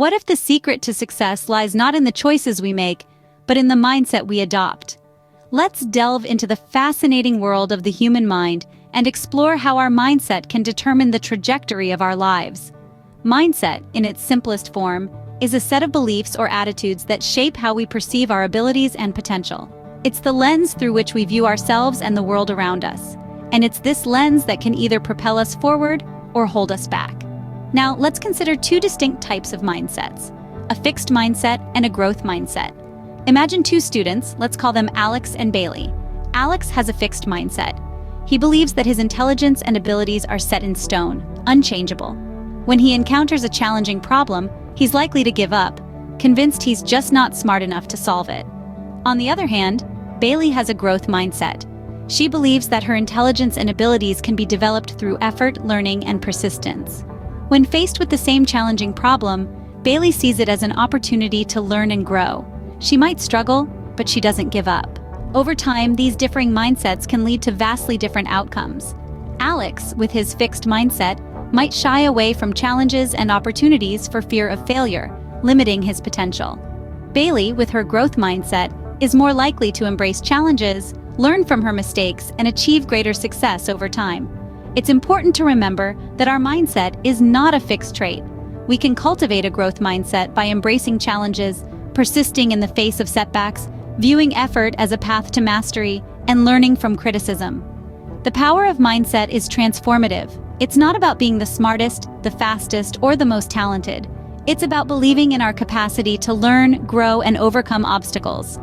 What if the secret to success lies not in the choices we make, but in the mindset we adopt? Let's delve into the fascinating world of the human mind and explore how our mindset can determine the trajectory of our lives. Mindset, in its simplest form, is a set of beliefs or attitudes that shape how we perceive our abilities and potential. It's the lens through which we view ourselves and the world around us. And it's this lens that can either propel us forward or hold us back. Now, let's consider two distinct types of mindsets: a fixed mindset and a growth mindset. Imagine two students, let's call them Alex and Bailey. Alex has a fixed mindset. He believes that his intelligence and abilities are set in stone, unchangeable. When he encounters a challenging problem, he's likely to give up, convinced he's just not smart enough to solve it. On the other hand, Bailey has a growth mindset. She believes that her intelligence and abilities can be developed through effort, learning, and persistence. When faced with the same challenging problem, Bailey sees it as an opportunity to learn and grow. She might struggle, but she doesn't give up. Over time, these differing mindsets can lead to vastly different outcomes. Alex, with his fixed mindset, might shy away from challenges and opportunities for fear of failure, limiting his potential. Bailey, with her growth mindset, is more likely to embrace challenges, learn from her mistakes, and achieve greater success over time. It's important to remember that our mindset is not a fixed trait. We can cultivate a growth mindset by embracing challenges, persisting in the face of setbacks, viewing effort as a path to mastery, and learning from criticism. The power of mindset is transformative. It's not about being the smartest, the fastest, or the most talented. It's about believing in our capacity to learn, grow, and overcome obstacles.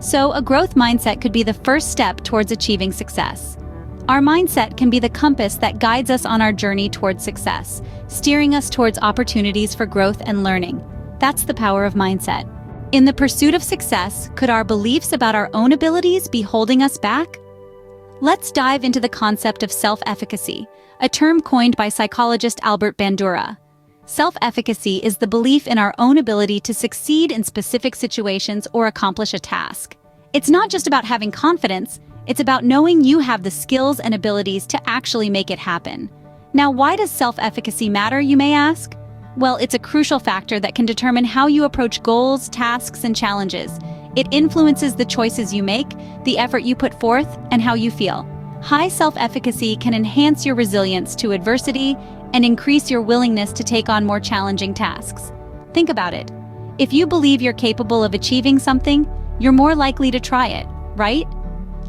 So, a growth mindset could be the first step towards achieving success. Our mindset can be the compass that guides us on our journey towards success, steering us towards opportunities for growth and learning. That's the power of mindset. In the pursuit of success, could our beliefs about our own abilities be holding us back? Let's dive into the concept of self-efficacy, a term coined by psychologist Albert Bandura. Self-efficacy is the belief in our own ability to succeed in specific situations or accomplish a task. It's not just about having confidence, it's about knowing you have the skills and abilities to actually make it happen. Now, why does self-efficacy matter, you may ask? Well, it's a crucial factor that can determine how you approach goals, tasks, and challenges. It influences the choices you make, the effort you put forth, and how you feel. High self-efficacy can enhance your resilience to adversity and increase your willingness to take on more challenging tasks. Think about it. If you believe you're capable of achieving something, you're more likely to try it, right?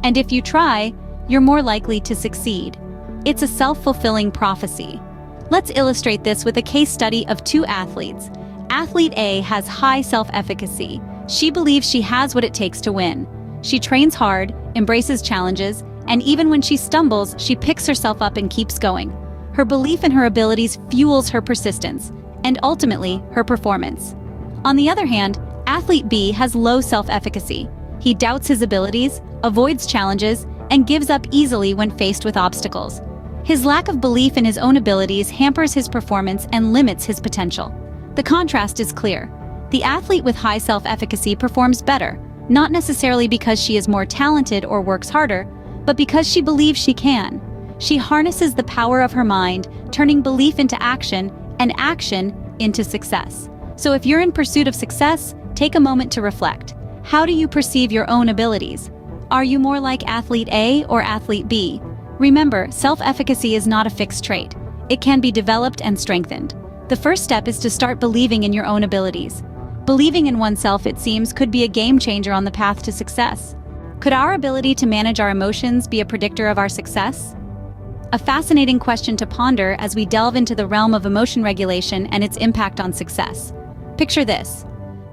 And if you try, you're more likely to succeed. It's a self-fulfilling prophecy. Let's illustrate this with a case study of two athletes. Athlete A has high self-efficacy. She believes she has what it takes to win. She trains hard, embraces challenges, and even when she stumbles, she picks herself up and keeps going. Her belief in her abilities fuels her persistence, and ultimately, her performance. On the other hand, Athlete B has low self-efficacy. He doubts his abilities, avoids challenges, and gives up easily when faced with obstacles. His lack of belief in his own abilities hampers his performance and limits his potential. The contrast is clear. The athlete with high self-efficacy performs better, not necessarily because she is more talented or works harder, but because she believes she can. She harnesses the power of her mind, turning belief into action and action into success. So if you're in pursuit of success, take a moment to reflect. How do you perceive your own abilities? Are you more like Athlete A or Athlete B? Remember, self-efficacy is not a fixed trait. It can be developed and strengthened. The first step is to start believing in your own abilities. Believing in oneself, it seems, could be a game changer on the path to success. Could our ability to manage our emotions be a predictor of our success? A fascinating question to ponder as we delve into the realm of emotion regulation and its impact on success. Picture this.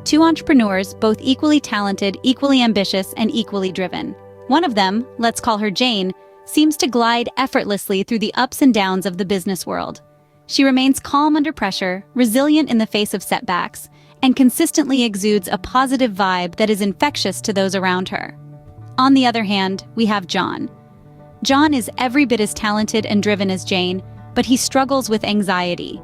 Two entrepreneurs, both equally talented, equally ambitious, and equally driven. One of them, let's call her Jane, seems to glide effortlessly through the ups and downs of the business world. She remains calm under pressure, resilient in the face of setbacks, and consistently exudes a positive vibe that is infectious to those around her. On the other hand, we have John. John is every bit as talented and driven as Jane, but he struggles with anxiety.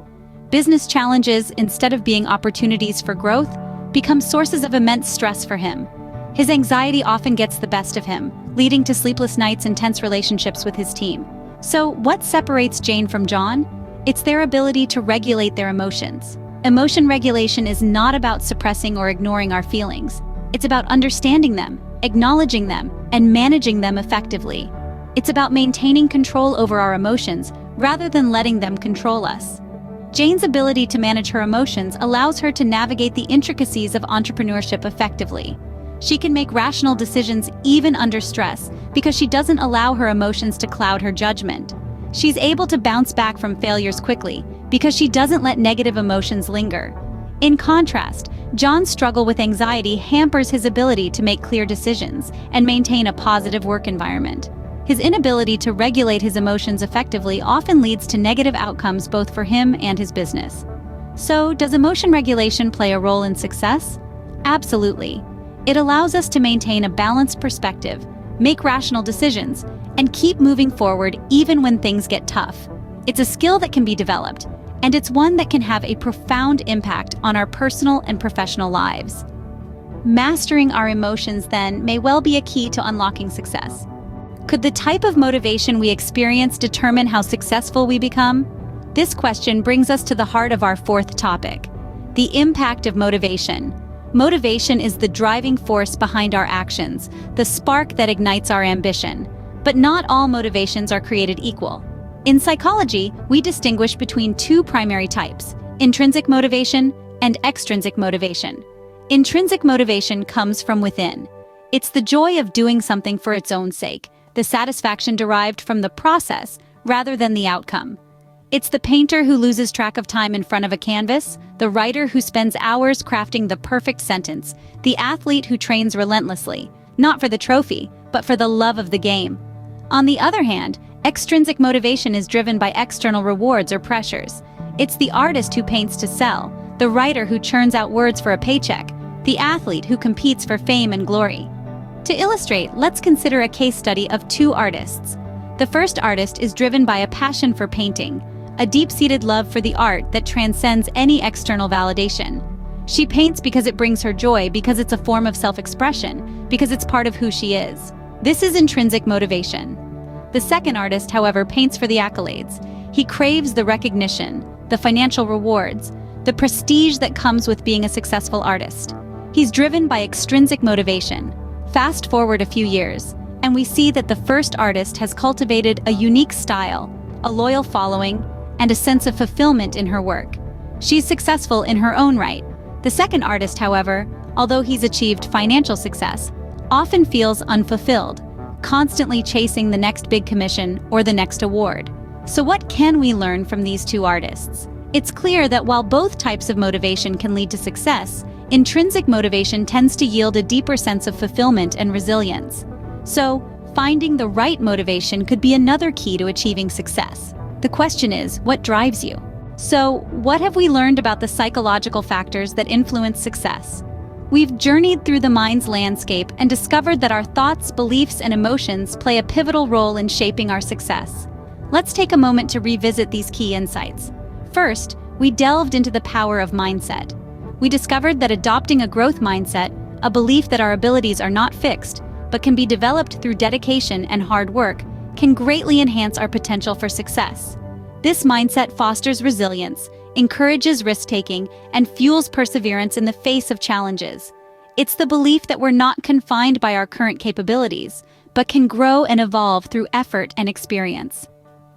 Business challenges, instead of being opportunities for growth, become sources of immense stress for him. His anxiety often gets the best of him, leading to sleepless nights and tense relationships with his team. So, what separates Jane from John? It's their ability to regulate their emotions. Emotion regulation is not about suppressing or ignoring our feelings. It's about understanding them, acknowledging them, and managing them effectively. It's about maintaining control over our emotions rather than letting them control us. Jane's ability to manage her emotions allows her to navigate the intricacies of entrepreneurship effectively. She can make rational decisions even under stress because she doesn't allow her emotions to cloud her judgment. She's able to bounce back from failures quickly because she doesn't let negative emotions linger. In contrast, John's struggle with anxiety hampers his ability to make clear decisions and maintain a positive work environment. His inability to regulate his emotions effectively often leads to negative outcomes both for him and his business. So, does emotion regulation play a role in success? Absolutely. It allows us to maintain a balanced perspective, make rational decisions, and keep moving forward even when things get tough. It's a skill that can be developed, and it's one that can have a profound impact on our personal and professional lives. Mastering our emotions, then, may well be a key to unlocking success. Could the type of motivation we experience determine how successful we become? This question brings us to the heart of our fourth topic: the impact of motivation. Motivation is the driving force behind our actions, the spark that ignites our ambition. But not all motivations are created equal. In psychology, we distinguish between two primary types: intrinsic motivation and extrinsic motivation. Intrinsic motivation comes from within. It's the joy of doing something for its own sake, the satisfaction derived from the process rather than the outcome. It's the painter who loses track of time in front of a canvas, the writer who spends hours crafting the perfect sentence, the athlete who trains relentlessly, not for the trophy, but for the love of the game. On the other hand, extrinsic motivation is driven by external rewards or pressures. It's the artist who paints to sell, the writer who churns out words for a paycheck, the athlete who competes for fame and glory. To illustrate, let's consider a case study of two artists. The first artist is driven by a passion for painting, a deep-seated love for the art that transcends any external validation. She paints because it brings her joy, because it's a form of self-expression, because it's part of who she is. This is intrinsic motivation. The second artist, however, paints for the accolades. He craves the recognition, the financial rewards, the prestige that comes with being a successful artist. He's driven by extrinsic motivation. Fast forward a few years, and we see that the first artist has cultivated a unique style, a loyal following, and a sense of fulfillment in her work. She's successful in her own right. The second artist, however, although he's achieved financial success, often feels unfulfilled, constantly chasing the next big commission or the next award. So what can we learn from these two artists? It's clear that while both types of motivation can lead to success, intrinsic motivation tends to yield a deeper sense of fulfillment and resilience. So, finding the right motivation could be another key to achieving success. The question is, what drives you? So, what have we learned about the psychological factors that influence success? We've journeyed through the mind's landscape and discovered that our thoughts, beliefs, and emotions play a pivotal role in shaping our success. Let's take a moment to revisit these key insights. First, we delved into the power of mindset. We discovered that adopting a growth mindset, a belief that our abilities are not fixed, but can be developed through dedication and hard work, can greatly enhance our potential for success. This mindset fosters resilience, encourages risk-taking, and fuels perseverance in the face of challenges. It's the belief that we're not confined by our current capabilities, but can grow and evolve through effort and experience.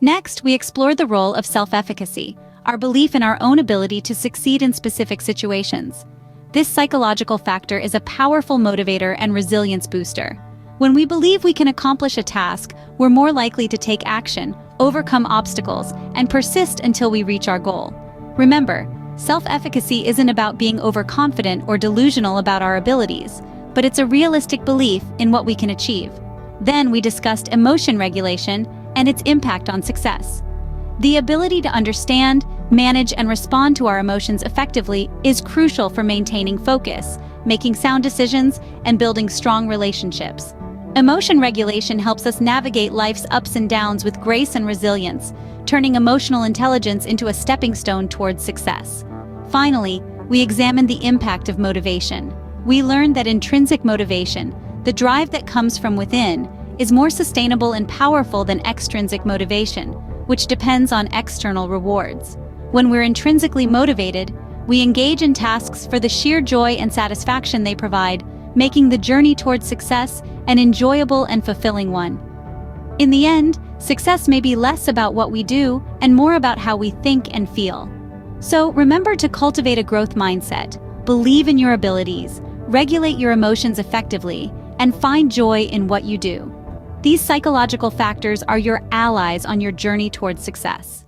Next, we explore the role of self-efficacy, our belief in our own ability to succeed in specific situations. This psychological factor is a powerful motivator and resilience booster. When we believe we can accomplish a task, we're more likely to take action, overcome obstacles, and persist until we reach our goal. Remember, self-efficacy isn't about being overconfident or delusional about our abilities, but it's a realistic belief in what we can achieve. Then we discussed emotion regulation and its impact on success. The ability to understand, manage, and respond to our emotions effectively is crucial for maintaining focus, making sound decisions, and building strong relationships. Emotion regulation helps us navigate life's ups and downs with grace and resilience, turning emotional intelligence into a stepping stone towards success. Finally, we examined the impact of motivation. We learned that intrinsic motivation, the drive that comes from within, is more sustainable and powerful than extrinsic motivation, which depends on external rewards. When we're intrinsically motivated, We engage in tasks for the sheer joy and satisfaction they provide, making the journey towards success an enjoyable and fulfilling one. In the end, success may be less about what we do and more about how we think and feel. So remember to cultivate a growth mindset, believe in your abilities, regulate your emotions effectively, and find joy in what you do. These psychological factors are your allies on your journey towards success.